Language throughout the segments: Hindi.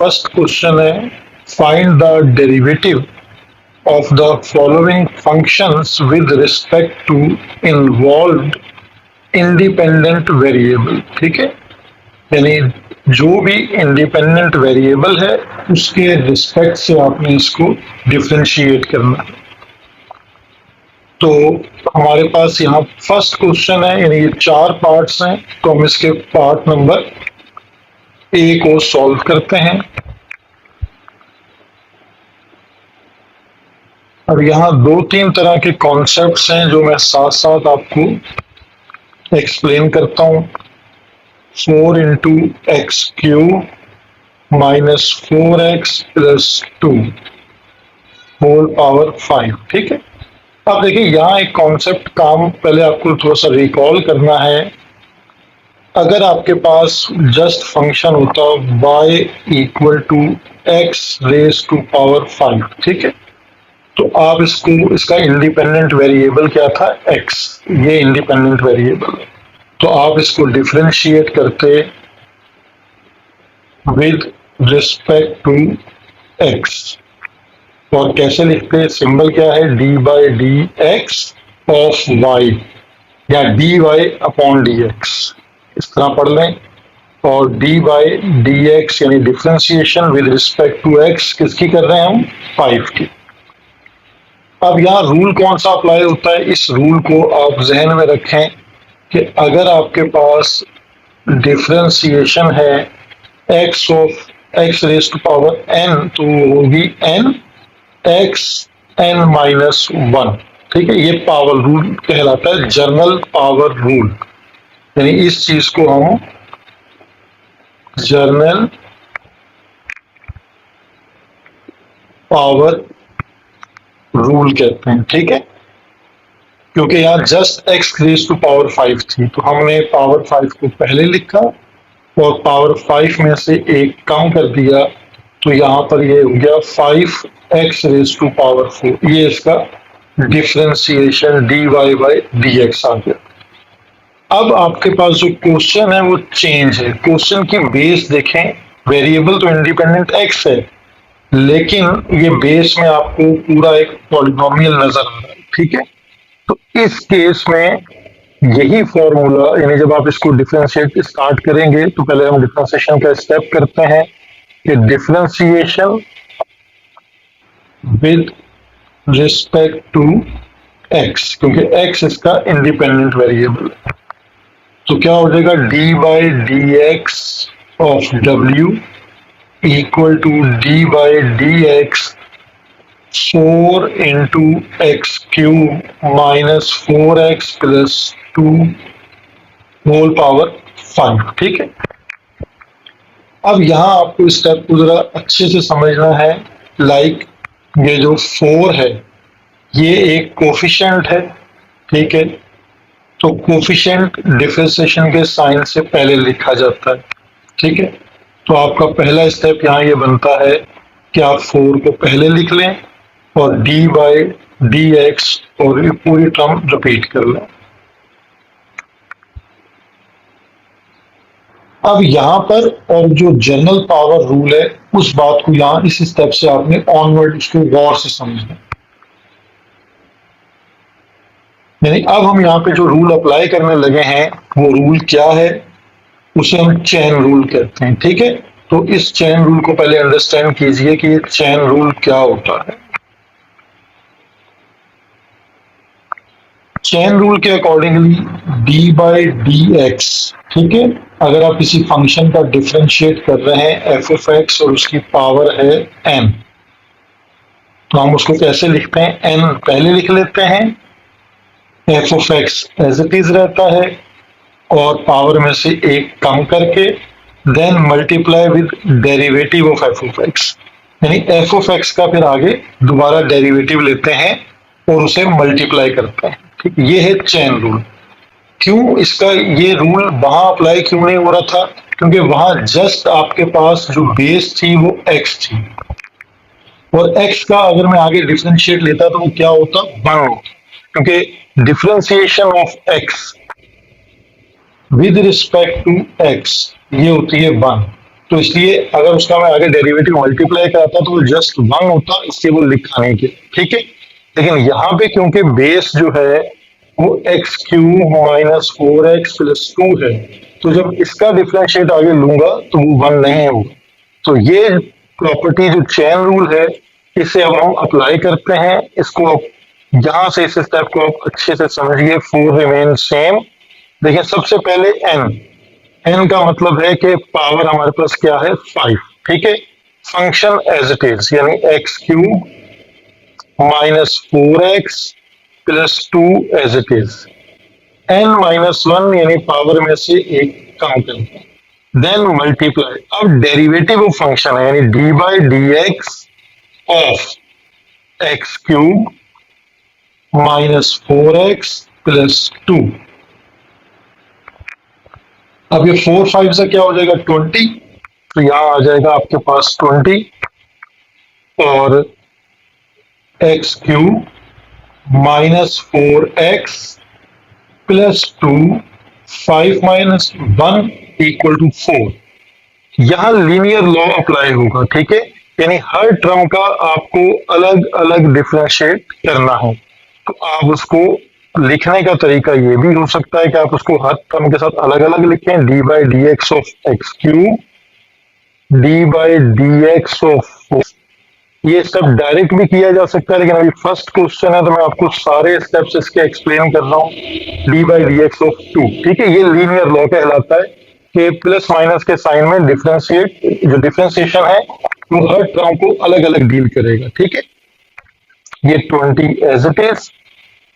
फर्स्ट क्वेश्चन है, find the derivative of the following functions with respect to involved independent variable। ठीक है, यानी जो भी इंडिपेंडेंट वेरिएबल है उसके रिस्पेक्ट से आपने इसको डिफरेंशिएट करना है। तो हमारे पास यहाँ फर्स्ट क्वेश्चन है, यानी ये 4 पार्ट्स हैं, तो हम इसके पार्ट नंबर ए को सॉल्व करते हैं। अब यहाँ 2-3 तरह के कॉन्सेप्ट्स हैं जो मैं साथ साथ आपको एक्सप्लेन करता हूँ। 4 into x cube minus 4x plus 2 whole power 5। ठीक है, अब देखिए यहाँ एक कॉन्सेप्ट काम पहले आपको थोड़ा सा रिकॉल करना है। अगर आपके पास जस्ट फंक्शन होता y equal to x raise to power 5, ठीक है, तो आप इसका इंडिपेंडेंट वेरिएबल क्या था, x, ये इंडिपेंडेंट वेरिएबल है, तो आप इसको डिफरेंशिएट करते विद रिस्पेक्ट टू x। और कैसे लिखते हैं, सिंबल क्या है, d by d x of y या dy अपॉन dx, इस तरह पढ़ लें। और d बाई डी एक्स यानी differentiation with respect to x किसकी कर रहे हैं हम, 5 की। अब यहाँ रूल कौन सा अप्लाई होता है, इस रूल को आप जहन में रखें कि अगर आपके पास डिफरेंशिएशन है x of x raise to power n, तो वो होगी n x n माइनस 1। ठीक है, ये पावर रूल कहलाता है, जनरल पावर रूल, यानी इस चीज को हम जनरल पावर रूल कहते हैं। ठीक है, क्योंकि यहाँ just x raise to power 5 थी, तो हमने पावर 5 को पहले लिखा और पावर 5 में से एक कम कर दिया, तो यहाँ पर ये हो गया 5x रेज टू पावर 4। ये इसका डिफरेंशिएशन dy बाई dx आ गया। अब आपके पास जो क्वेश्चन है वो चेंज है। क्वेश्चन की बेस देखें, वेरिएबल तो इंडिपेंडेंट x है, लेकिन ये बेस में आपको पूरा एक पॉलिनोमियल नजर आ रहा है। ठीक है, तो इस केस में यही फॉर्मूला, यानी जब आप इसको डिफरेंशिएट स्टार्ट करेंगे तो पहले हम डिफरेंशिएशन का स्टेप करते हैं कि differentiation with respect to x, क्योंकि x इसका इंडिपेंडेंट वेरिएबल है। तो क्या हो जाएगा, d by d x of w equal to d by d x 4 into x cube minus 4x plus 2 whole power 5। ठीक है, अब यहां आपको स्टेप को जरा अच्छे से समझना है। लाइक ये जो 4 है ये एक कोफिशिएंट है। ठीक है, तो कोफिशिएंट डिफरेंशिएशन के साइन से पहले लिखा जाता है। ठीक है, तो आपका पहला स्टेप यहाँ ये बनता है कि आप 4 को पहले लिख लें और d बाई डी एक्स और ये पूरी टर्म रिपीट कर लें। अब यहाँ पर और जो जनरल पावर रूल है उस बात को यहाँ इस स्टेप से आपने ऑनवर्ड उसको गौर से समझना। यानी अब हम यहाँ पे जो रूल अप्लाई करने लगे हैं वो रूल क्या है, उसे हम चेन रूल कहते हैं। ठीक है, तो इस चेन रूल को पहले अंडरस्टैंड कीजिए कि ये चेन रूल क्या होता है। चेन रूल के accordingly d by d x, ठीक है, अगर आप किसी फंक्शन का डिफरेंशिएट कर रहे हैं f ऑफ x और उसकी पावर है n, तो हम उसको कैसे लिखते हैं, n पहले लिख लेते हैं, f of x as it is रहता है और पावर में से एक कम करके then multiply with derivative of f of x, यानी f ऑफ x का फिर आगे दोबारा डेरिवेटिव लेते हैं और उसे मल्टीप्लाई करते हैं। ठीक, ये है चेन रूल। क्यों इसका ये रूल वहां अप्लाई क्यों नहीं हो रहा था, क्योंकि वहां जस्ट आपके पास जो बेस थी वो x थी और x का अगर मैं आगे डिफरेंशिएट लेता तो वो क्या होता, 1 होता, क्योंकि differentiation of x with respect to x ये होती है 1। तो इसलिए अगर उसका मैं आगे डेरिवेटिव मल्टीप्लाई कराता तो जस्ट 1 होता, इसलिए वो लिखा नहीं किया, ठीक है। लेकिन यहाँ पे क्योंकि बेस जो है वो x cube minus 4x plus 2 है, तो जब इसका डिफरेंशिएट आगे लूंगा तो वो 1 नहीं होगा। तो ये प्रॉपर्टी जो चेन रूल है, इसे अब हम अप्लाई करते हैं। इसको यहां से इस स्टेप को आप अच्छे से समझिए। 4 रिमेन सेम। देखिए सबसे पहले एन का मतलब है कि पावर हमारे पास क्या है 5, ठीक है। फंक्शन एज इट इज यानी x cube minus 4x plus 2 as it is. N minus 1 यानी पावर में से एक कम करना, देन मल्टीप्लाई। अब डेरिवेटिव ऑफ फंक्शन है यानी d by d x of x cube minus 4x plus 2। अब ये 4 5 से क्या हो जाएगा 20, तो यहां आ जाएगा आपके पास 20 और x cube minus 4x plus 2 5 minus 1 equal to 4। यहां लीनियर लॉ अप्लाई होगा, ठीक है। यानी हर टर्म का आपको अलग अलग डिफरेंशिएट करना है। तो आप उसको लिखने का तरीका ये भी हो सकता है कि आप उसको हर टर्म के साथ अलग अलग लिखें। D by d x of x cube, D by d x of, ये स्टेप डायरेक्ट भी किया जा सकता है, लेकिन अभी फर्स्ट क्वेश्चन है तो मैं आपको सारे स्टेप्स इसके एक्सप्लेन कर रहा हूँ। D by d x of 2, ठीक है। ये लीनियर लॉ कहलाता है कि प्लस माइनस के साइन में डिफरेंशिएट, जो डिफरेंशिएशन है वो हर टर्म को अलग अलग डील करेगा, ठीक है। ये 20 एज इट इज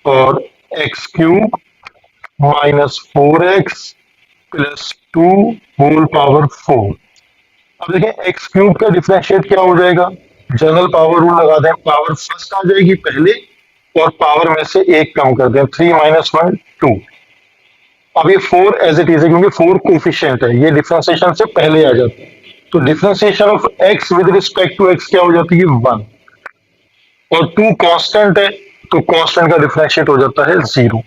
और x cube minus 4x plus 2 whole power 4। अब देखें एक्स क्यूब का डिफरेंशिएट क्या हो जाएगा, जनरल पावर रूल लगा दें। पावर फर्स्ट आ जाएगी पहले और पावर में से एक कम कर दें, 3 माइनस 1 2। अब ये 4 एज इट इज है क्योंकि 4 कोफिशिएंट है, ये डिफरेंशिएशन से पहले आ जाता है। तो differentiation of x with respect to x क्या हो जाती है 1, और 2 कांस्टेंट है तो कांस्टेंट का डिफरेंशिएट हो जाता है 0।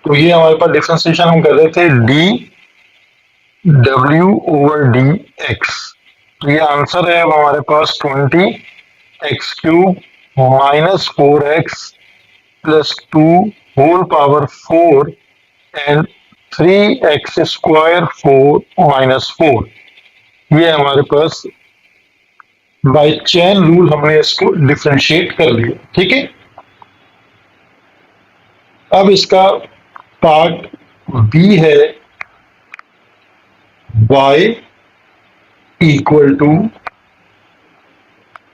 तो ये हमारे पास डिफरेंशिएशन हम कर रहे थे डी डब्ल्यू ओवर डी एक्स। तो ये आंसर है अब हमारे पास 20 x cube minus 4x plus 2 whole power 4 and 3x square 4 minus 4। ये हमारे पास बाय चेन रूल हमने इसको डिफरेंशिएट कर लिया, ठीक है। अब इसका पार्ट बी है y equal to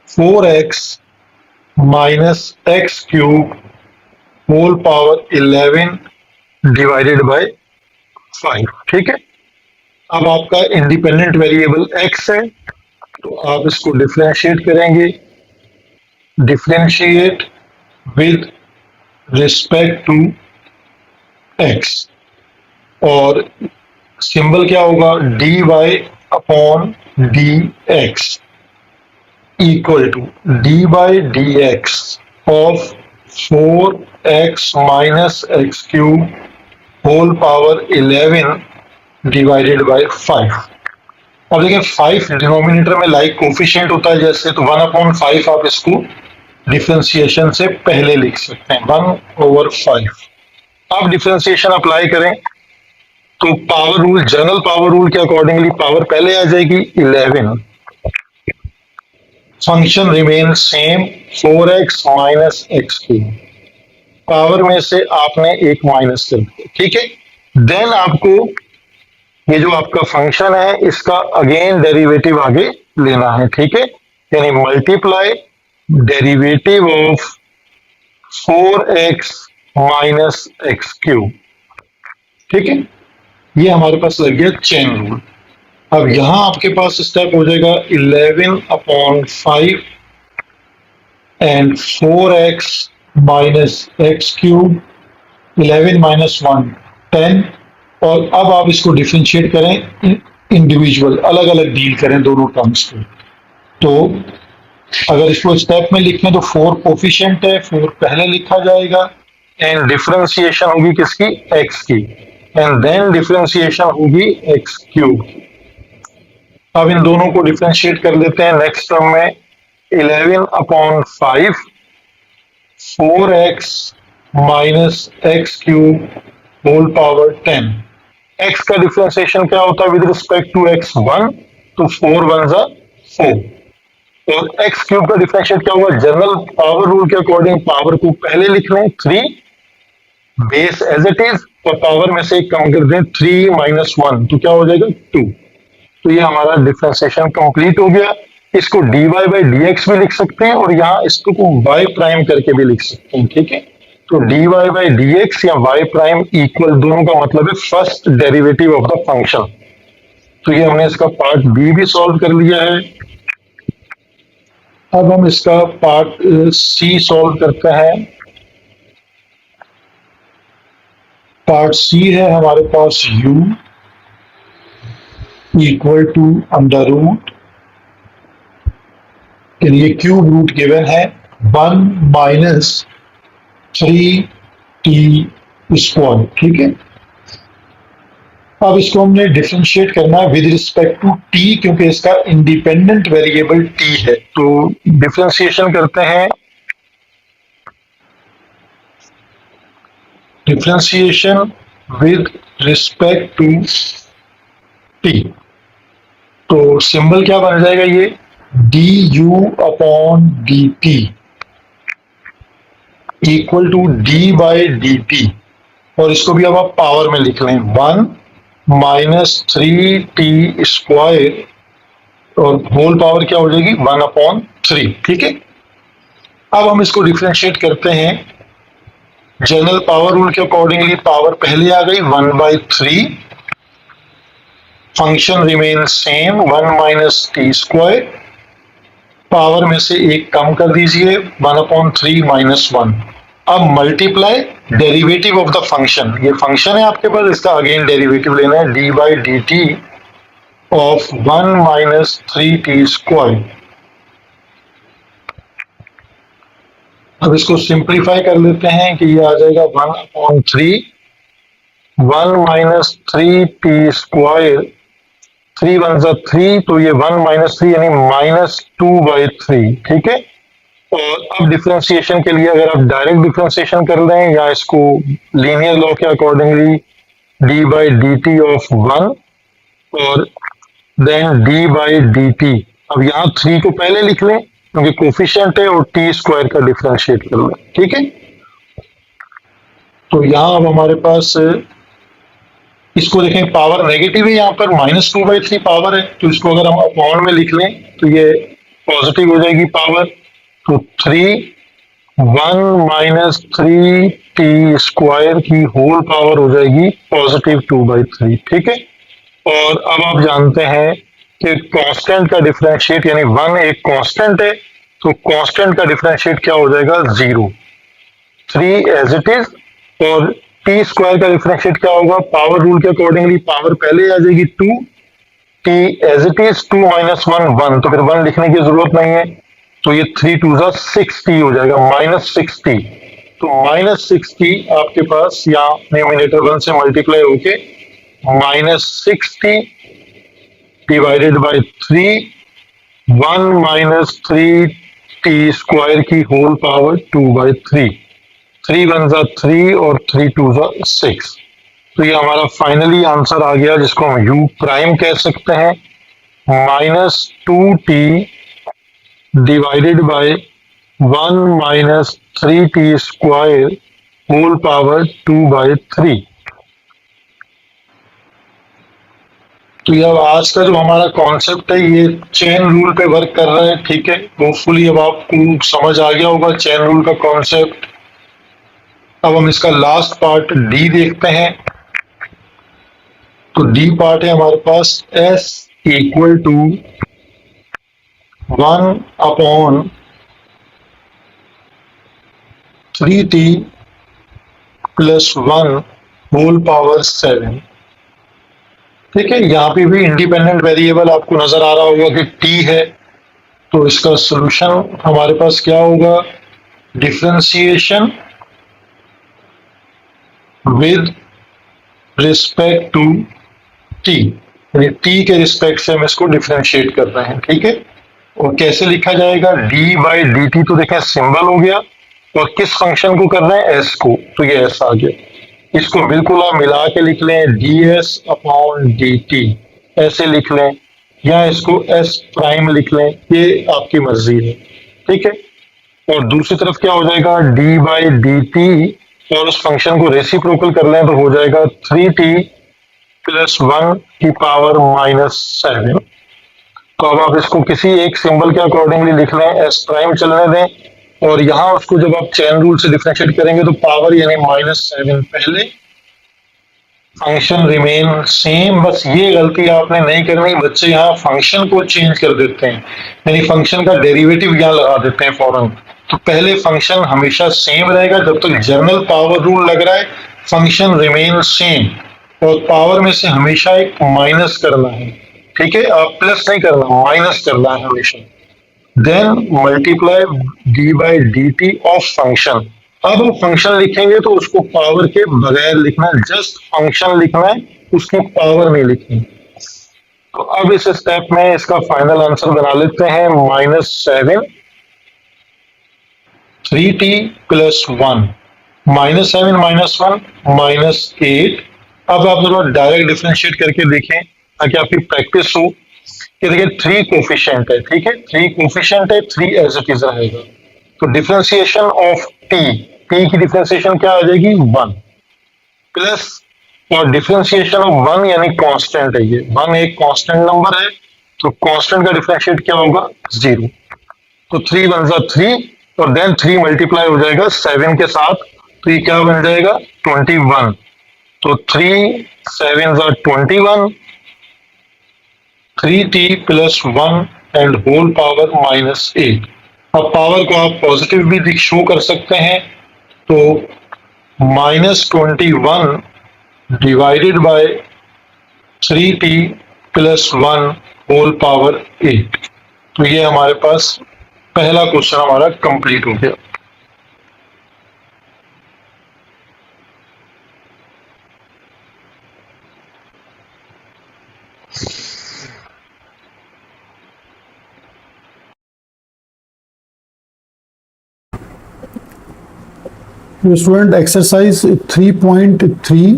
4x minus x cube whole power 11 divided by 5, ठीक है। अब आपका इंडिपेंडेंट वेरिएबल x है तो आप इसको डिफरेंशिएट करेंगे। Differentiate with respect to x और सिंबल क्या होगा d y upon d x equal to d by d x of 4x minus x cube whole power 11 divided by 5। अब देखिए 5 डिनोमिनेटर में लाइक कोफिशिएंट होता है जैसे, तो 1/5 आप इसको डिफरेंशिएशन से पहले लिख सकते हैं 1/5। अब डिफरेंशिएशन अप्लाई करें तो power rule, general power rule के अकॉर्डिंगली पावर पहले आ जाएगी 11, function remain same 4x minus x cube, power में से आपने एक माइनस कर दिया, ठीक है। देन आपको ये जो आपका फंक्शन है इसका अगेन डेरिवेटिव आगे लेना है, ठीक है। यानी multiply derivative of 4x minus x cube, ठीक है। ये हमारे पास लग गया चेन रूल। अब यहां आपके पास स्टेप हो जाएगा 11/5 and 4x minus x cube, 11 minus 1 10। और अब आप इसको डिफरेंशिएट करें, इंडिविजुअल अलग अलग डील करें दोनों टर्म्स को। तो अगर इसको स्टेप में लिखें तो 4 कोफिशिएंट है, 4 पहले लिखा जाएगा एंड डिफरेंशिएशन होगी किसकी x की, एंड देन डिफरेंशिएशन होगी एक्स क्यूब की। अब इन दोनों को डिफरेंशिएट कर लेते हैं। नेक्स्ट टर्म में 11/5 4x minus x cube whole power 10। x का डिफरेंशिएशन क्या होता है विद रिस्पेक्ट टू x 1, तो 4 1 जा 4, और x क्यूब का डिफरेंशिएट क्या हुआ, जनरल पावर रूल के अकॉर्डिंग पावर को पहले लिख लें 3 बेस एज इट इज, और पावर में से एक कम कर दें 3 माइनस 1, तो क्या हो जाएगा 2। तो ये हमारा डिफरेंशिएशन कंप्लीट हो गया। इसको dy बाई dx भी लिख सकते हैं और यहाँ इसको y प्राइम करके भी लिख सकते हैं, ठीक है। तो dy बाई dx या y प्राइम इक्वल, दोनों का मतलब है first derivative of the function. तो ये हमने इसका पार्ट बी भी सॉल्व कर लिया है। अब हम इसका पार्ट सी सॉल्व करते हैं। पार्ट सी है हमारे पास u equal to under root, ये क्यूब रूट गिवन है 1 माइनस 3t स्क्वायर, ठीक है। अब इसको हमने डिफरेंशिएट करना है विद रिस्पेक्ट टू t, क्योंकि इसका इंडिपेंडेंट वेरिएबल t है। तो डिफरेंशिएशन करते हैं, differentiation with respect to t। तो सिंबल क्या बन जाएगा, ये du upon dt equal to d by dt, और इसको भी अब आप पावर में लिख लें 1 माइनस 3t स्क्वायर, और होल पावर क्या हो जाएगी 1 अपॉन 3, ठीक है। अब हम इसको डिफरेंशिएट करते हैं जनरल पावर रूल के अकॉर्डिंगली। पावर पहले आ गई 1/3, function remain same 1 minus T square, power में से एक कम कर दीजिए 1/3 माइनस 1। अब multiply derivative of the function, ये फंक्शन है आपके पास, इसका अगेन डेरिवेटिव लेना है D by d t of 1 minus 3t square. अब इसको सिंप्लीफाई कर लेते हैं कि ये आ जाएगा 1/3, 1 माइनस 3t स्क्वायर, 3 1 जा 3, तो ये 1 माइनस 3 यानी -2/3, ठीक है। और अब डिफरेंशिएशन के लिए अगर आप डायरेक्ट डिफरेंशिएशन कर लें या इसको लीनियर लॉ के accordingly d by d t of 1 और then d by d t. अब यहाँ 3 को पहले लिख लें क्योंकि कोफिशिएंट है, और टी स्क्वायर का डिफरेंशिएट कर लें, ठीक है। तो यहाँ अब हमारे पास इसको देखें, पावर नेगेटिव है, यहाँ पर -2/3 पावर है, तो इसको अगर हम अपॉन में लिख लें तो ये पॉजिटिव हो जाएगी पावर। तो 1 माइनस 3t स्क्वायर की होल पावर हो जाएगी पॉजिटिव 2/3, ठीक है। और अब आप जानते हैं कि कांस्टेंट का डिफरेंशिएट, यानी 1 एक कांस्टेंट है, तो कांस्टेंट का डिफरेंशिएट क्या हो जाएगा 0, 3 एज इट इज। और टी स्क्वायर का डिफरेंशिएट क्या होगा, पावर रूल के अकॉर्डिंगली पावर पहले आ जाएगी 2, t as it is 2 minus 1 1, तो फिर 1 लिखने की जरूरत नहीं है, तो ये 3 2 जा 6t हो जाएगा, -6t। तो -6t आपके पास यहाँ न्यूमिनेटर 1 से मल्टीप्लाई होके -6t divided by 3, 1 minus 3t square की होल पावर 2/3, 3 1 जा 3 और 3 2 जा 6। तो ये हमारा फाइनली आंसर आ गया, जिसको हम u प्राइम कह सकते हैं, -2t divided by 1 minus 3t square whole power 2/3। तो ये अब आज का जो हमारा कॉन्सेप्ट है ये चेन रूल पे वर्क कर रहा है, ठीक है। होपफुली अब आपको समझ आ गया होगा चेन रूल का कॉन्सेप्ट। अब हम इसका लास्ट पार्ट डी देखते हैं। तो डी पार्ट है हमारे पास s equal to 1/3t plus 1 whole power 7, ठीक है। यहाँ पे भी इंडिपेंडेंट वेरिएबल आपको नजर आ रहा होगा कि t है, तो इसका सॉल्यूशन हमारे पास क्या होगा, differentiation with respect to t। यानी टी के रिस्पेक्ट से हम इसको डिफ्रेंशिएट कर रहे हैं, ठीक है। और कैसे लिखा जाएगा, डी बाई डी टी, तो देखें सिंबल हो गया, और किस फंक्शन को कर रहे हैं, एस को, तो ये एस आ गया। इसको बिल्कुल आप मिला के लिख लें, D S upon D T ऐसे लिख लें, या इसको एस प्राइम लिख लें, ये आपकी मर्जी है, ठीक है। और दूसरी तरफ क्या हो जाएगा, डी बाई डी टी, और उस फंक्शन को रेसिप्रोकल कर लें तो हो जाएगा 3t प्लस 1 की पावर -7। तो अब आप इसको किसी एक सिंबल के अकॉर्डिंगली लिख लें, एस प्राइम चलने दें, और यहां उसको जब आप चेन रूल से डिफरेंशिएट करेंगे तो पावर यानी -7 पहले, फंक्शन रिमेन सेम। बस ये गलती आपने नहीं करनी, बच्चे यहाँ फंक्शन को चेंज कर देते हैं, यानी फंक्शन का डेरिवेटिव यहाँ लगा देते हैं फौरन। तो पहले फंक्शन हमेशा सेम रहेगा जब तक जनरल पावर रूल लग रहा है, फंक्शन रिमेन सेम, और पावर में से हमेशा एक माइनस करना है, ठीक है। आप प्लस नहीं करना, माइनस करना है हमेशा। Then multiply d by d t of function. अब हम फंक्शन लिखेंगे तो उसको पावर के बगैर लिखना है, जस्ट फंक्शन लिखना है, उसकी पावर नहीं लिखनी। तो अब इस स्टेप में इसका फाइनल आंसर बना लेते हैं, -7 3t प्लस 1, -7 -1 -8। अब आप जरा डायरेक्ट डिफरेंशिएट करके देखें ताकि आपकी प्रैक्टिस हो कि देखिए 3 कोफिशिएंट है, ठीक है, 3 कोफिशिएंट है, 3 एज इट इज रहेगा। तो डिफरेंशिएशन ऑफ टी की डिफरेंशिएशन क्या आ जाएगी, 1 प्लस, और डिफरेंशिएशन ऑफ 1 यानी कांस्टेंट है, ये 1 एक कांस्टेंट नंबर है, तो कांस्टेंट का डिफरेंशिएट क्या होगा, 0। तो 3 1 जा 3, और देन 3 मल्टीप्लाई हो जाएगा 7 के साथ, तो ये क्या बन जाएगा, 21। तो 3 7 जा 21, 3t plus 1 and whole power -8। अब पावर को आप पॉजिटिव भी शो कर सकते हैं, तो -21 divided by 3t plus 1 whole power 8। तो ये हमारे पास पहला क्वेश्चन हमारा कंप्लीट हो गया। स्टूडेंट एक्सरसाइज 3.3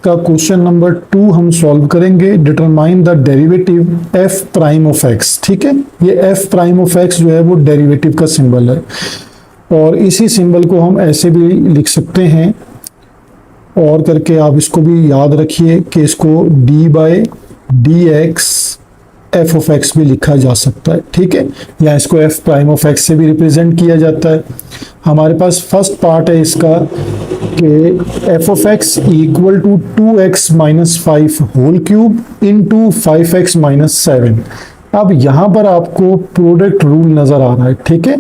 का क्वेश्चन नंबर 2 हम सॉल्व करेंगे। Determine the derivative f prime of x। ठीक है, ये f प्राइम ऑफ x जो है वो डेरिवेटिव का सिंबल है, और इसी सिंबल को हम ऐसे भी लिख सकते हैं, और करके आप इसको भी याद रखिए कि इसको d by d x F of x भी लिखा जा सकता है। ठीक है, या इसको f प्राइम ऑफ x से भी रिप्रेजेंट किया जाता है। हमारे पास फर्स्ट पार्ट है इसका कि f of x equal to 2x minus 5 whole cube into 5x minus 7। अब यहाँ पर आपको प्रोडक्ट रूल नजर आ रहा है। ठीक है,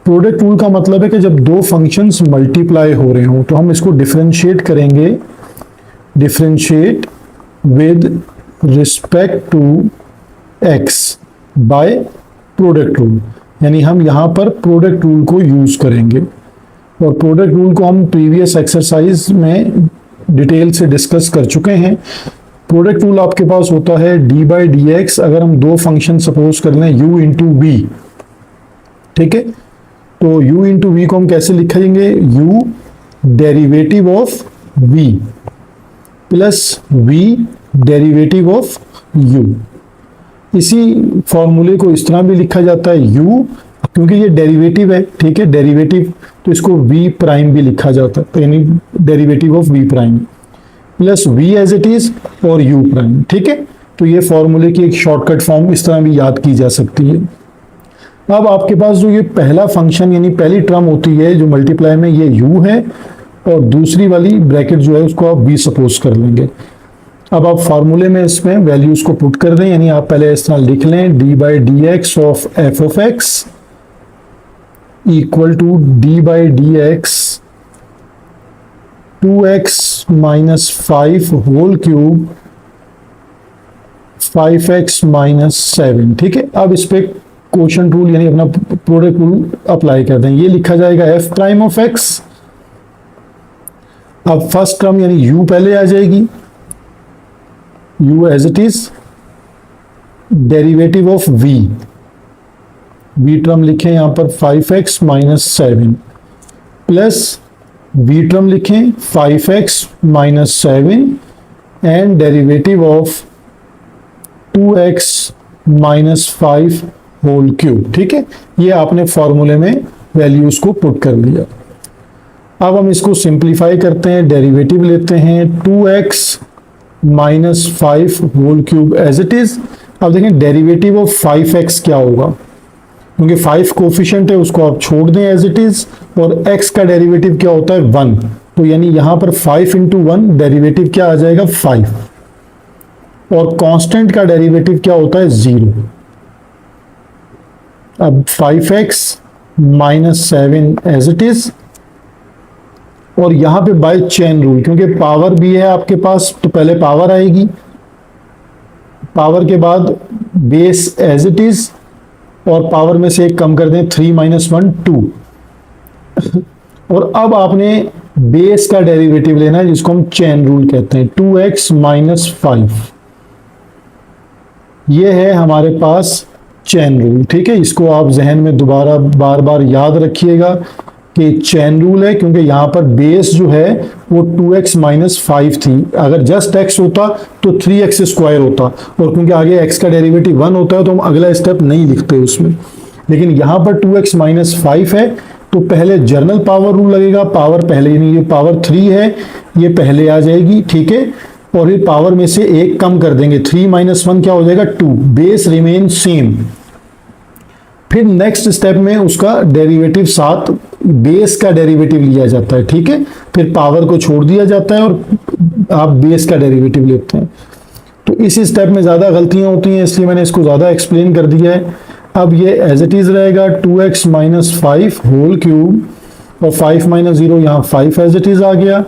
प्रोडक्ट रूल का मतलब है कि जब दो फंक्शंस मल्टीप्लाई हो रहे हो तो हम इसको डिफरेंशिएट करेंगे, differentiate with respect to x by product rule, यानी हम यहाँ पर प्रोडक्ट रूल को यूज करेंगे। और प्रोडक्ट रूल को हम प्रीवियस एक्सरसाइज में डिटेल से डिस्कस कर चुके हैं। प्रोडक्ट रूल आपके पास होता है d बाई डी एक्स। अगर हम दो फंक्शन सपोज कर लें u इंटू वी, ठीक है, तो u इंटू वी को हम कैसे लिखेंगे, u derivative of v plus v derivative of u। इसी फॉर्मूले को इस तरह भी लिखा जाता है, u क्योंकि ये डेरिवेटिव है, ठीक है, डेरिवेटिव, तो इसको v प्राइम भी लिखा जाता है, तो यानी derivative of v prime plus v as it is और u प्राइम। ठीक है, तो ये फॉर्मूले की एक शॉर्टकट फॉर्म इस तरह भी याद की जा सकती है। अब आपके पास जो ये पहला फंक्शन यानी पहली टर्म होती है जो मल्टीप्लाई में, ये u है, और दूसरी वाली ब्रैकेट जो है उसको आप v सपोज कर लेंगे। अब आप फार्मूले में इसमें वैल्यूज को पुट कर दें, यानी आप पहले इस तरह लिख लें d by d x of f of x equal to d by d x 2x minus 5 whole cube 5x minus 7। ठीक है, अब इस पे क्वोशंट रूल यानी अपना प्रोडक्ट रूल अप्लाई कर दें। ये लिखा जाएगा f प्राइम ऑफ x। अब फर्स्ट टर्म यानी u पहले आ जाएगी, u as it is, derivative of v term लिखें यहां पर 5x minus 7 plus we term लिखें 5x minus 7 and derivative of 2x minus 5 whole cube. ठीक है, ये आपने फॉर्मूले में वैल्यूज को पुट कर दिया। अब हम इसको सिंप्लीफाई करते हैं, डेरिवेटिव लेते हैं 2x minus 5 whole cube as it is. अब देखें डेरिवेटिव ऑफ 5x क्या होगा, क्योंकि 5 कोफिशिएंट है उसको आप छोड़ दें एज इट इज, और x का डेरिवेटिव क्या होता है 1, तो यानी यहां पर 5 इंटू 1 डेरिवेटिव क्या आ जाएगा 5, और कांस्टेंट का डेरिवेटिव क्या होता है 0। अब 5x minus 7 as it is, और यहां पे बाय चेन रूल, क्योंकि पावर भी है आपके पास तो पहले पावर आएगी, पावर के बाद बेस एज इट इज, और पावर में से एक कम कर दें 3 माइनस 1 2। और अब आपने बेस का डेरिवेटिव लेना है जिसको हम चेन रूल कहते हैं, 2x माइनस 5। ये है हमारे पास चेन रूल। ठीक है, इसको आप जहन में दोबारा बार बार याद रखिएगा कि चेन रूल है, क्योंकि यहां पर बेस जो है वो 2x माइनस 5 थी। अगर जस्ट x होता तो 3x स्क्वायर होता, और क्योंकि आगे x का डेरिवेटिव 1 होता है तो हम अगला स्टेप नहीं लिखते उसमें, लेकिन यहां पर 2x माइनस 5 है तो पहले जर्नल पावर रूल लगेगा, पावर पहले, यानी ये पावर 3 है ये पहले आ जाएगी। ठीक है, और ये पावर में से एक कम कर देंगे, 3 माइनस 1 क्या हो जाएगा 2, बेस रिमेन सेम। फिर नेक्स्ट स्टेप में उसका डेरिवेटिव साथ बेस का डेरिवेटिव लिया जाता है। ठीक है, फिर पावर को छोड़ दिया जाता है और आप बेस का डेरिवेटिव लेते हैं। तो इस स्टेप में ज़्यादा गलतियां होती हैं, इसलिए मैंने इसको ज़्यादा एक्सप्लेन कर दिया है। अब ये एज इट इज़ रहेगा 2x माइनस 5 होल क्यूब, और 5 माइनस 0 यहाँ 5 एज इट इज़ आ गया।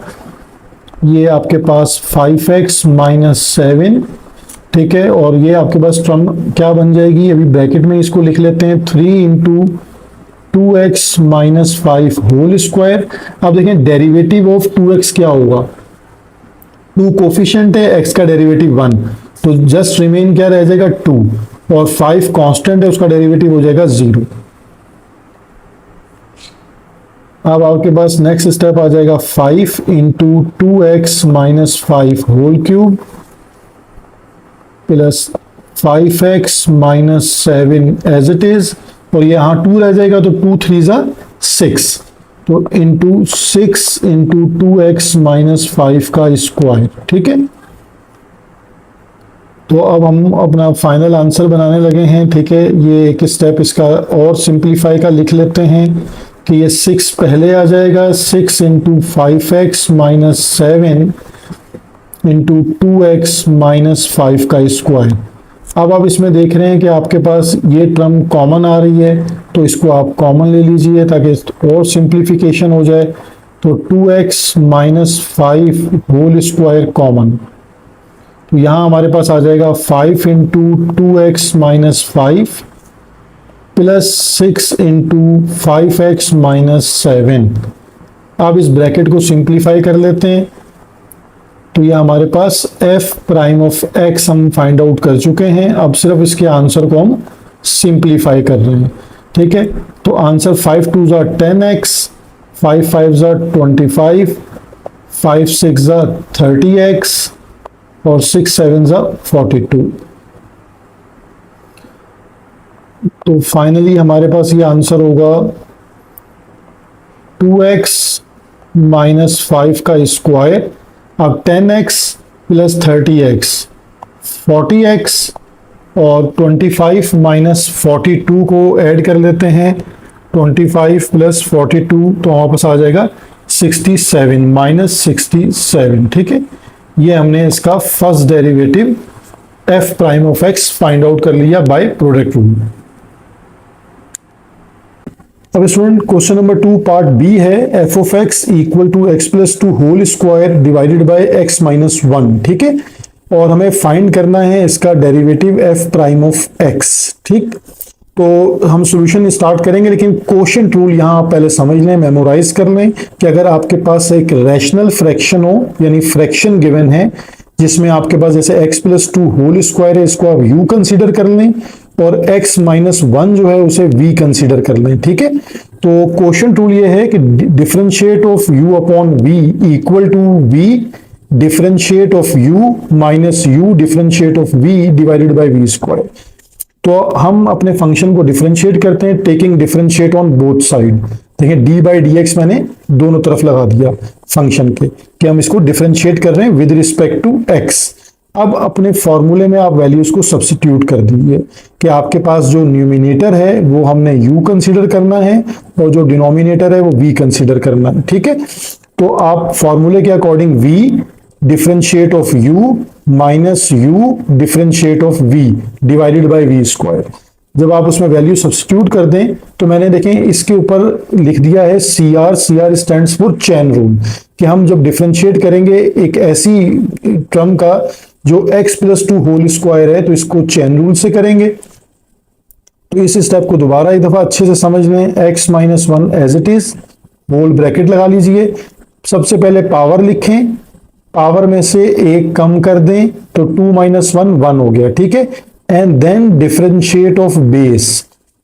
ये आपके पास 5x माइनस 7, ठीक है, और ये आपके पास टर्म क्या बन जाएगी, अभी ब्रैकेट में इसको लिख लेते हैं 3 into 2x minus 5 whole square. अब देखें डेरिवेटिव ऑफ 2x क्या होगा, 2 कोफिशिएंट है, x का डेरिवेटिव 1, तो जस्ट रिमेन क्या रह जाएगा 2, और 5 कांस्टेंट है उसका डेरिवेटिव हो जाएगा 0। अब आपके पास नेक्स्ट स्टेप आ जाएगा 5 into 2x minus 5 whole cube plus 5x minus 7 as it is, और यहाँ 2 रह जाएगा तो 2 3 जा 6, तो इंटू 6 इंटू 2x माइनस 5 का स्क्वायर। ठीक है, तो अब हम अपना फाइनल आंसर बनाने लगे हैं। ठीक है, ये एक स्टेप इसका और सिंप्लीफाई का लिख लेते हैं कि ये 6 पहले आ जाएगा, 6 into 5x minus 7 into 2x minus 5 का स्क्वायर। अब आप इसमें देख रहे हैं कि आपके पास ये टर्म कॉमन आ रही है, तो इसको आप कॉमन ले लीजिए ताकि और सिंप्लीफिकेशन हो जाए। तो 2x minus 5 whole square common, तो यहाँ हमारे पास आ जाएगा 5 into 2x minus 5 plus 6 into 5x minus 7। अब इस ब्रैकेट को सिंप्लीफाई कर लेते हैं, तो ये हमारे पास f प्राइम ऑफ x हम फाइंड आउट कर चुके हैं। अब सिर्फ इसके आंसर को हम सिंप्लीफाई कर रहे हैं। ठीक है, तो आंसर 5 2 जा 10x, 5 5 जा 25, 5 6 जा 30x, और 6 7 जा 42। तो फाइनली हमारे पास ये आंसर होगा 2x माइनस 5 का स्क्वायर। अब 10x प्लस 30x 40x, और 25 माइनस 42 को ऐड कर लेते हैं, 25 प्लस 42 तो हमारे पास आ जाएगा 67 माइनस 67। ठीक है, ये हमने इसका first derivative f prime of x find out कर लिया बाय प्रोडक्ट रूल। अब student question number 2 part B है, f of x equal to x plus 2 whole square divided by x minus 1। ठीक है, और हमें फाइंड करना है इसका derivative f prime of x। ठीक, तो हम सॉल्यूशन स्टार्ट करेंगे, लेकिन क्वोशिएंट रूल यहाँ आप पहले समझ लें, मेमोराइज कर लें कि अगर आपके पास एक रैशनल फ्रैक्शन हो, यानी फ्रैक्शन गिवन है जिसमें आपके पास जैसे x plus two whole square है, इसको आप u कंसीडर कर लें, और x माइनस वन जो है उसे v कंसीडर कर लें। ठीक है, तो क्वेश्चन टूल ये है कि differentiate of u upon v equal to v differentiate of u minus u differentiate of v divided by v square. तो हम अपने फंक्शन को डिफरेंशिएट करते हैं taking differentiate on both side. देखिए d बाई डी एक्स मैंने दोनों तरफ लगा दिया फंक्शन के, कि हम इसको डिफरेंशिएट कर रहे हैं विद रिस्पेक्ट टू x। अब अपने फॉर्मूले में आप वैल्यूज को सब्स्टिट्यूट कर दीजिए कि आपके पास जो न्यूमिनेटर है वो हमने u कंसीडर करना है और जो डिनोमिनेटर है वो v कंसीडर करना है। ठीक है, तो आप फॉर्मूले के according v differentiate of u minus u differentiate of v divided by v square, जब आप उसमें वैल्यू सब्स्टिट्यूट कर दें तो मैंने देखें इसके ऊपर लिख दिया है CR। CR stands for chain rule, कि हम जब डिफरेंशिएट करेंगे एक ऐसी टर्म का जो x plus two whole square है तो इसको चेन रूल से करेंगे। तो इस स्टेप को दोबारा एक दफा अच्छे से समझ लें। x minus one as it is, whole bracket लगा लीजिए। सबसे पहले पावर लिखें, पावर में से एक कम कर दें तो 2 माइनस वन 1 हो गया। ठीक है, and then differentiate of base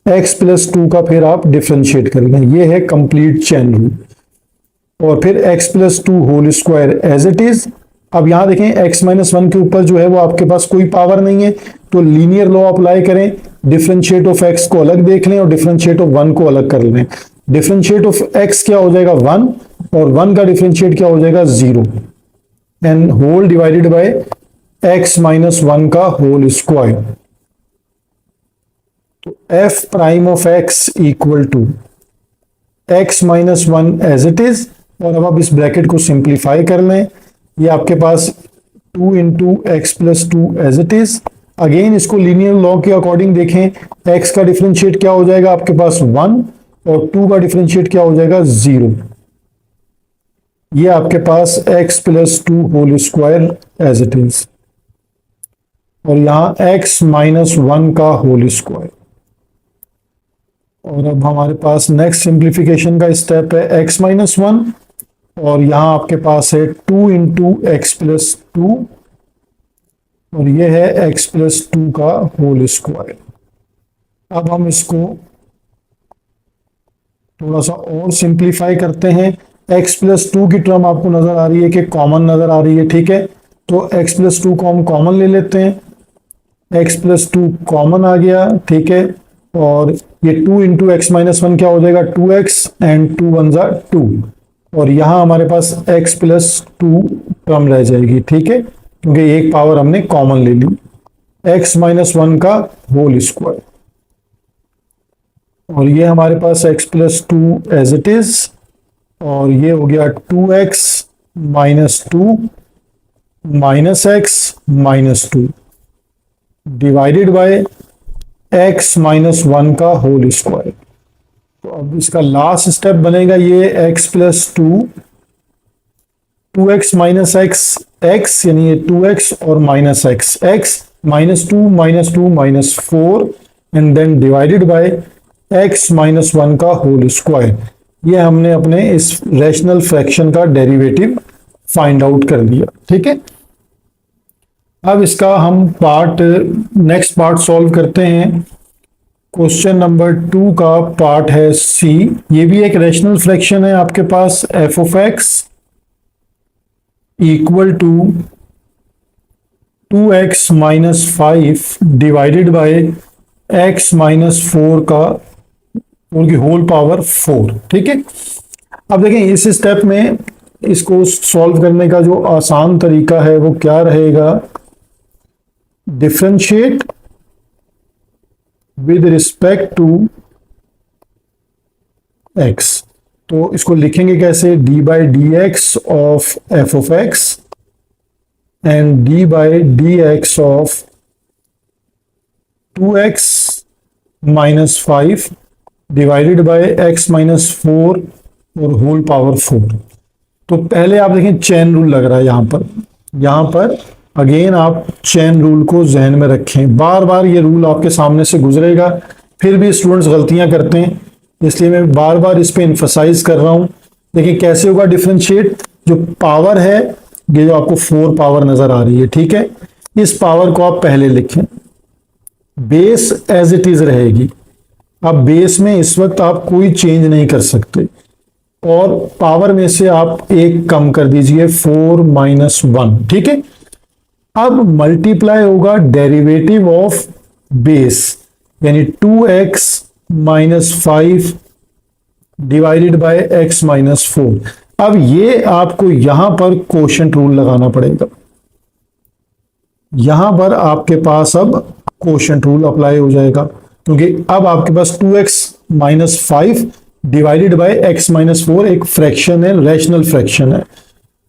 x plus two का फिर आप डिफरेंशिएट कर लें, ये है कंप्लीट चेन रूल। और फिर x plus two whole square as it is. अब यहां देखें x माइनस वन के ऊपर जो है वो आपके पास कोई पावर नहीं है, तो लीनियर लॉ अप्लाई करें, डिफरेंशिएट ऑफ x को अलग देख लें और डिफरेंशिएट ऑफ 1 को अलग कर लें। डिफरेंशिएट ऑफ x क्या हो जाएगा 1, और 1 का डिफरेंशिएट क्या हो जाएगा 0, and whole divided by x minus one का होल स्क्वायर। तो f prime of x equal to x minus one as it is, और अब आप इस ब्रैकेट को सिंप्लीफाई कर लें, ये आपके पास 2 into x plus two as it is. Again इसको लीनियर लॉ के अकॉर्डिंग देखें, x का डिफरेंशिएट क्या हो जाएगा आपके पास 1 और 2 का डिफरेंशिएट क्या हो जाएगा 0। ये आपके पास x plus two whole square as it is, और यहां x माइनस वन का होल स्क्वायर। और अब हमारे पास नेक्स्ट सिंप्लीफिकेशन का स्टेप है x माइनस वन, और यहां आपके पास है 2 इंटू एक्स प्लस टू, और ये है x प्लस टू का होल स्क्वायर। अब हम इसको थोड़ा सा और सिंप्लीफाई करते हैं। x प्लस टू की टर्म आपको नजर आ रही है कि कॉमन नजर आ रही है। ठीक है, तो x प्लस टू को हम कॉमन ले लेते हैं, x प्लस टू कॉमन आ गया। ठीक है, और ये 2 इंटू एक्स माइनस वन क्या हो जाएगा 2x, एंड 2 वन जा 2, और यहां हमारे पास x प्लस टू टर्म रह जाएगी। ठीक है, क्योंकि एक पावर हमने कॉमन ले ली, x माइनस वन का होल स्क्वायर, और ये हमारे पास x plus two as it is, और ये हो गया 2x minus two minus x minus two divided by x minus one का होल स्क्वायर। तो अब इसका लास्ट स्टेप बनेगा ये x plus two, 2x minus x यानी ये 2x और minus x minus two minus 4, and then divided by x minus one का होल स्क्वायर। ये हमने अपने इस रैशनल फ्रैक्शन का डेरिवेटिव फाइंड आउट कर दिया। ठीक है, अब इसका हम नेक्स्ट पार्ट सॉल्व करते हैं। क्वेश्चन नंबर 2 का पार्ट है सी। ये भी एक रैशनल फ्रैक्शन है आपके पास, f of x equal to 2x minus 5 divided by x minus 4 का उनकी होल पावर 4। ठीक है, अब देखें इस स्टेप में इसको सॉल्व करने का जो आसान तरीका है वो क्या रहेगा, differentiate with respect to x। तो इसको लिखेंगे कैसे, d by d x of f of x and d by d x of 2x minus 5 divided by x minus 4 और होल पावर 4। तो पहले आप देखें चेन रूल लग रहा है यहां पर अगेन आप चेन रूल को जहन में रखें, बार बार ये रूल आपके सामने से गुजरेगा, फिर भी स्टूडेंट्स गलतियां करते हैं, इसलिए मैं बार बार इस पे एम्फसाइज कर रहा हूं। देखिए कैसे होगा डिफरेंशिएट, जो पावर है ये जो आपको 4 पावर नजर आ रही है, ठीक है, इस पावर को आप पहले लिखें, बेस एज इट इज रहेगी। अब बेस में इस वक्त आप कोई चेंज नहीं कर सकते, और पावर में से आप एक कम कर दीजिए, 4 माइनस 1, ठीक है। अब मल्टीप्लाई होगा डेरिवेटिव ऑफ बेस, यानी 2x minus 5 divided by x minus 4। अब ये आपको यहां पर कोशेंट रूल लगाना पड़ेगा, यहां पर आपके पास अब कोशेंट रूल अप्लाई हो जाएगा, क्योंकि अब आपके पास 2x minus 5 divided by x minus 4 एक फ्रैक्शन है, रैशनल फ्रैक्शन है।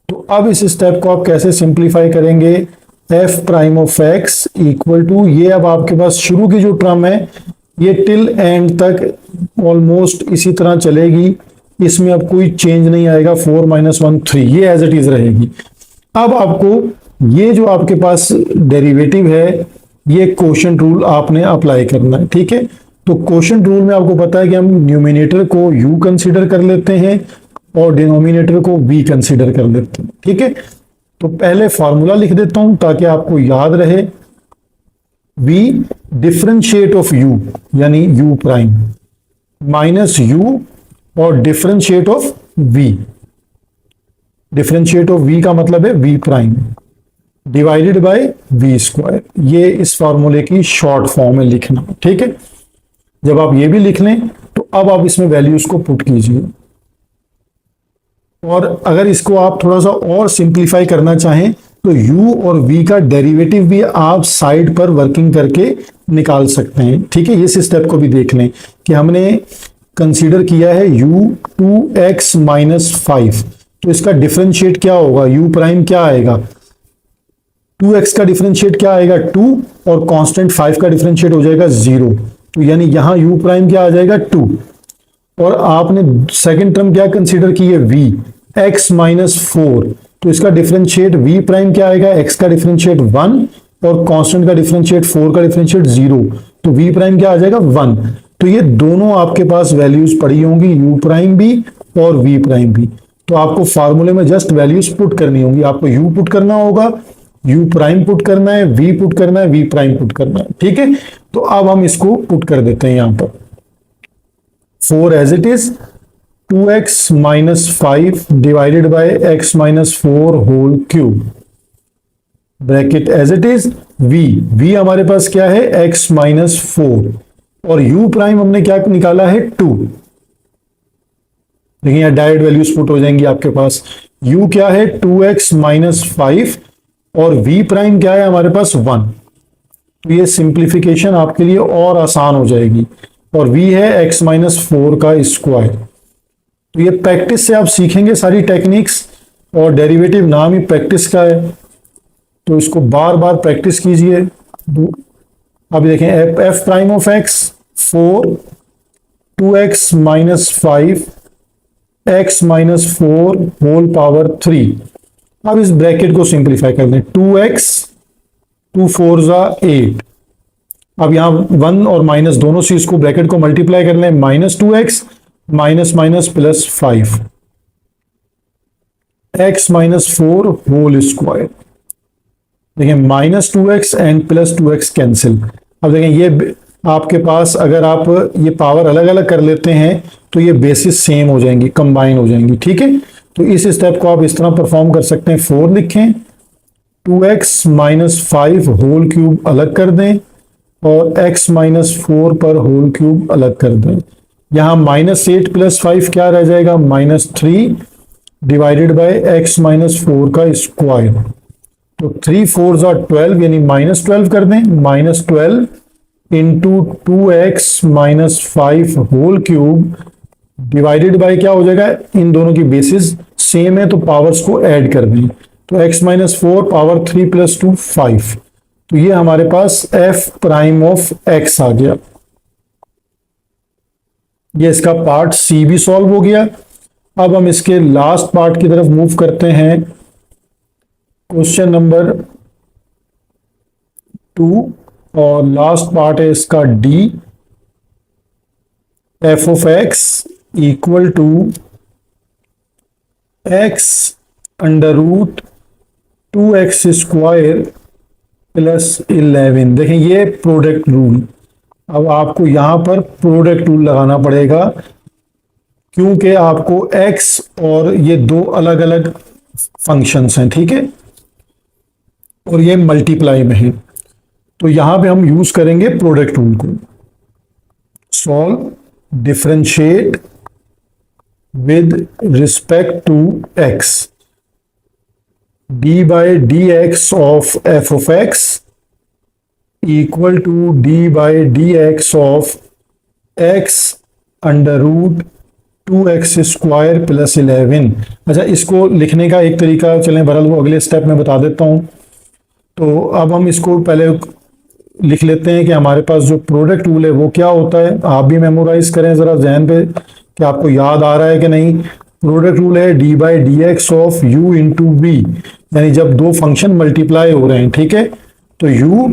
तो अब इस स्टेप को आप कैसे सिंप्लीफाई करेंगे, f prime of x equal to, ये अब आपके पास शुरू की जो टर्म है ये टिल एंड तक ऑलमोस्ट इसी तरह चलेगी, इसमें अब कोई चेंज नहीं आएगा, 4 माइनस 1 3, ये एज इट इज रहेगी। अब आपको ये जो आपके पास डेरिवेटिव है, ये कोशेंट रूल आपने अप्लाई करना है, ठीक है। तो कोशेंट रूल में आपको पता है कि हम न्यूमिनेटर को u कंसीडर कर लेते हैं और डिनोमिनेटर को v कंसीडर कर लेते हैं, ठीक है। तो पहले फॉर्मूला लिख देता हूं ताकि आपको याद रहे, v डिफरेंशिएट ऑफ u यानी u प्राइम माइनस u और differentiate of v, differentiate of v का मतलब है v prime divided by v square. ये इस फॉर्मूले की शॉर्ट फॉर्म में लिखना, ठीक है। जब आप ये भी लिख लें तो अब आप इसमें वैल्यूज को पुट कीजिए, और अगर इसको आप थोड़ा सा और सिंप्लीफाई करना चाहें तो u और v का डेरिवेटिव भी आप साइड पर वर्किंग करके निकाल सकते हैं, ठीक है। इस स्टेप को भी देख लें कि हमने कंसीडर किया है u 2x माइनस 5, तो इसका डिफरेंशिएट क्या होगा, u प्राइम क्या आएगा, 2x का डिफरेंशिएट क्या आएगा 2, और कांस्टेंट 5 का डिफरेंशिएट हो जाएगा 0, तो यानी यहां u प्राइम क्या आ जाएगा 2, और आपने सेकंड टर्म क्या कंसीडर की है v x माइनस 4, तो इसका डिफरेंशिएट v प्राइम क्या आएगा, x का डिफरेंशिएट 1 और कांस्टेंट का डिफरेंशिएट 4 का डिफरेंशिएट 0, तो v प्राइम क्या आ जाएगा 1। तो ये दोनों आपके पास वैल्यूज पड़ी होंगी, u प्राइम भी और v प्राइम भी। तो आपको फार्मूले में जस्ट वैल्यूज पुट करनी होंगी, आपको u पुट करना होगा, u प्राइम पुट करना है, v पुट करना है, v प्राइम पुट करना है, ठीक है। तो अब हम इसको पुट कर देते हैं यहां पर, 4 as it is, 2x minus 5 divided by x minus 4 whole cube, bracket as it is, v हमारे पास क्या है x माइनस 4, और u प्राइम हमने क्या निकाला है 2। देखिए यहां डायरेक्ट वैल्यूज पुट हो जाएंगी आपके पास, u क्या है 2x माइनस 5 और v प्राइम क्या है हमारे पास 1। तो ये सिंप्लीफिकेशन आपके लिए और आसान हो जाएगी, और v है x माइनस 4 का स्क्वायर। तो ये प्रैक्टिस से आप सीखेंगे सारी टेक्निक्स, और डेरिवेटिव नाम ही प्रैक्टिस का है, तो इसको बार बार प्रैक्टिस कीजिए। अब देखें f prime of x 4, 2x minus 5 x minus 4 whole power 3। अब इस ब्रैकेट को सिंप्लीफाई कर दें, 2x 2 4 जा 8, अब यहां 1 और माइनस दोनों से इसको ब्रैकेट को मल्टीप्लाई कर लें, minus 2x minus minus plus 5 x minus 4 whole square. देखिए minus 2x and plus 2x cancel. अब देखें ये आपके पास अगर आप ये पावर अलग अलग कर लेते हैं तो ये बेसिस सेम हो जाएंगी, कंबाइन हो जाएंगी, ठीक है। तो इस स्टेप को आप इस तरह परफॉर्म कर सकते हैं, 4 लिखें, 2x माइनस 5 होल क्यूब अलग कर दें और x माइनस 4 पर होल क्यूब अलग कर दें। यहां माइनस 8 प्लस 5 क्या रह जाएगा, minus 3 divided by x minus 4 का स्क्वायर। तो 3 4 जा 12 यानी माइनस 12 कर दें, minus 12 into 2x minus 5 whole cube divided by क्या हो जाएगा, इन दोनों की बेसिस सेम है तो पावर्स को ऐड कर दें, तो x माइनस 4 पावर 3 प्लस 2 5। तो ये हमारे पास f प्राइम ऑफ x आ गया। ये इसका पार्ट C भी सॉल्व हो गया। अब हम इसके लास्ट पार्ट की तरफ मूव करते हैं, क्वेश्चन नंबर 2, और लास्ट पार्ट है इसका D, f of x equal to x under root 2x² plus 11। देखें ये प्रोडक्ट रूल। अब आपको यहां पर प्रोडक्ट रूल लगाना पड़ेगा, क्योंकि आपको x और ये दो अलग अलग फंक्शंस हैं, ठीक है, और ये मल्टीप्लाई में है। तो यहां पे हम यूज करेंगे प्रोडक्ट रूल को। Solve differentiate with respect to x, d by dx of f of x equal to d by dx of x under root 2x² plus 11। अच्छा, इसको लिखने का एक तरीका चलें बहरहाल वो अगले स्टेप में बता देता हूं। तो अब हम इसको पहले लिख लेते हैं कि हमारे पास जो प्रोडक्ट रूल है वो क्या होता है। आप भी मेमोराइज करें जरा जहन पे कि आपको याद आ रहा है कि नहीं। प्रोडक्ट रूल है d by d x of u into v, यानी जब दो फंक्शन मल्टीप्लाई हो रहे हैं, ठीक है, तो u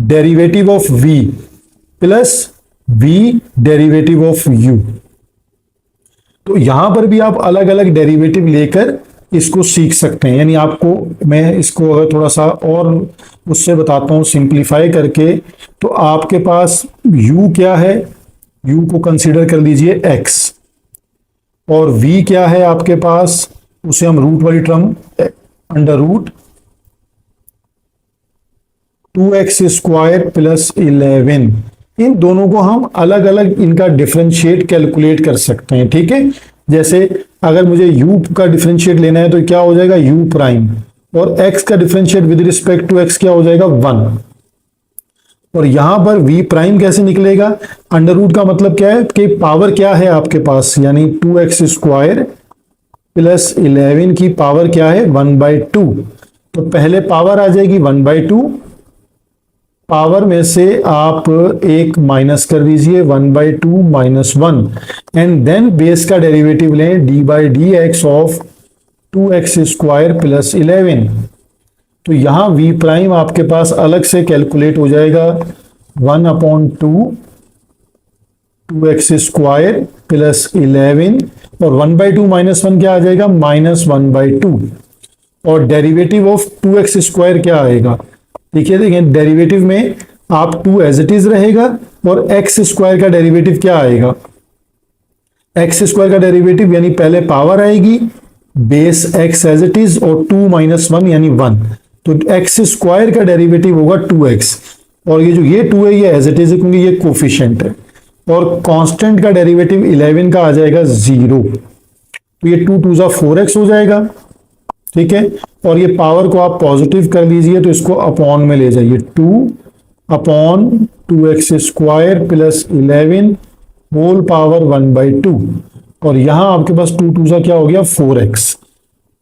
derivative of v plus v derivative of u। तो यहां पर भी आप अलग अलग डेरिवेटिव लेकर इसको सीख सकते हैं। यानी आपको मैं इसको अगर थोड़ा सा और उससे बताता हूं सिंप्लीफाई करके, तो आपके पास u क्या है, u को कंसीडर कर लीजिए x, और v क्या है आपके पास, उसे हम रूट वाली term under root 2x² plus 11, इन दोनों को हम अलग अलग इनका डिफरेंशिएट कैलकुलेट कर सकते हैं, ठीक है। जैसे अगर मुझे u का डिफरेंशिएट लेना है तो क्या हो जाएगा u प्राइम, और x का differentiate with respect to x क्या हो जाएगा 1। और यहां पर v प्राइम कैसे निकलेगा, अंडर रूट का मतलब क्या है कि पावर क्या है आपके पास, यानी 2x² प्लस 11 की पावर क्या है 1/2। तो पहले पावर आ जाएगी 1/2, पावर में से आप एक माइनस कर दीजिए 1/2 माइनस 1, एंड देन बेस का डेरिवेटिव लें d by d x of 2x² plus 11। तो यहां v प्राइम आपके पास अलग से कैलकुलेट हो जाएगा 1/2 2x² प्लस 11, और 1/2 माइनस 1 क्या आ जाएगा -1/2, और डेरिवेटिव ऑफ 2x² क्या आएगा, देखिए देखें डेरिवेटिव में आप 2 एज इट इज रहेगा, और x² का डेरिवेटिव क्या आएगा, x² का डेरिवेटिव यानी पहले पावर आएगी base x as it is और 2 माइनस 1 यानी 1, तो x² का डेरिवेटिव होगा 2x, और ये जो ये 2 है ये एज इट इज है क्योंकि ये कोफिशिएंट है, और कांस्टेंट का डेरिवेटिव 11 का आ जाएगा 0, तो ये 2 2 जा 4x हो जाएगा, ठीक है। और ये पावर को आप पॉजिटिव कर लीजिए तो इसको अपॉन में ले जाइए 2/2x² प्लस 11 होल पावर 1/2, और यहां आपके पास 2 2 जा क्या हो गया 4x,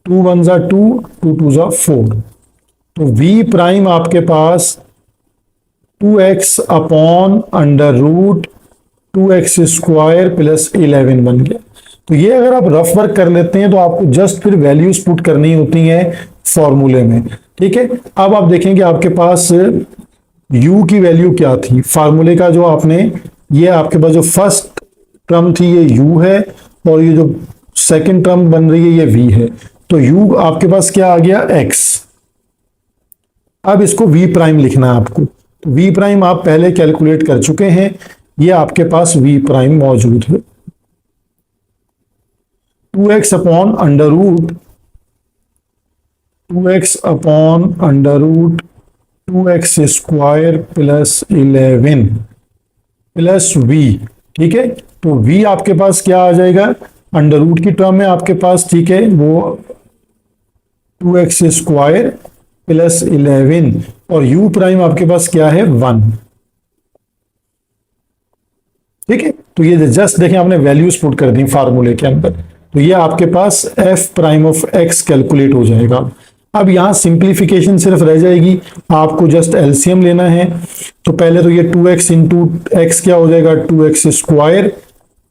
2 1 जा 2 2 2 जा 4, तो v प्राइम आपके पास 2x upon under root 2x² plus 11 बन गया। तो ये अगर आप रफ वर्क कर लेते हैं तो आपको जस्ट फिर वैल्यूज पुट करनी होती हैं फॉर्मूले में, ठीक है। अब आप देखेंगे आपके पास u की वैल्यू क्या थी, फार्मूले का जो आपने, ये आपके पास जो फर्स्ट टर्म थी ये u है, और ये जो सेकंड टर्म बन रही है ये v है, तो u आपके पास क्या आ गया x। अब इसको v प्राइम लिखना है आपको, तो v प्राइम आप पहले कैलकुलेट कर चुके हैं, ये आपके पास v प्राइम मौजूद है 2x upon under root 2x² plus 11 plus v, ठीक है। तो v आपके पास क्या आ जाएगा, अंडर रूट की टर्म में आपके पास, ठीक है, वो 2x² प्लस 11, और u प्राइम आपके पास क्या है 1, ठीक है। तो ये जस्ट देखें आपने वैल्यूज पुट कर दी फार्मूले के अंदर, तो ये आपके पास f prime of x calculate हो जाएगा। अब यहां सिंप्लीफिकेशन सिर्फ रह जाएगी, आपको जस्ट एलसीएम लेना है, तो पहले तो ये 2x इंटू एक्स क्या हो जाएगा 2x²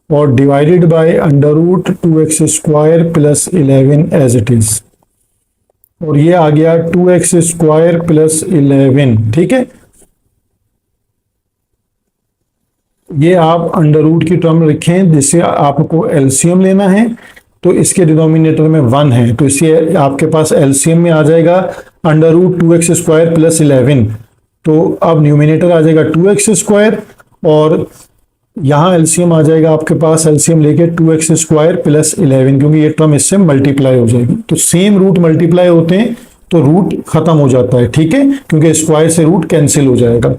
और divided by under root 2x² plus 11 as it is, और ये आ गया 2x² प्लस 11, ठीक है। ये आप अंडर रूट की टर्म लिखें जिससे आपको एलसीएम लेना है, तो इसके डिनोमिनेटर में 1 है, तो इससे आपके पास एलसीएम में आ जाएगा under root 2x square plus 11। तो अब न्यूमिनेटर आ जाएगा 2x स्क्वायर और यहाँ एलसीएम आ जाएगा आपके पास, एलसीएम लेके 2x स्क्वायर प्लस 11, क्योंकि ये टर्म इससे मल्टीप्लाई हो जाएगी। तो सेम रूट मल्टीप्लाई होते हैं तो रूट खत्म हो जाता है, ठीक है, क्योंकि स्क्वायर से रूट कैंसिल हो जाएगा।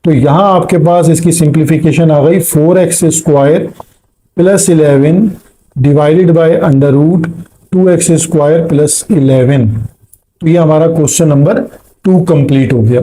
तो यहाँ आपके पास इसकी सिंप्लीफिकेशन आ गई 4x square plus 11 divided by under root 2x square plus 11। तो ये हमारा क्वेश्चन नंबर 2 कंप्लीट हो गया।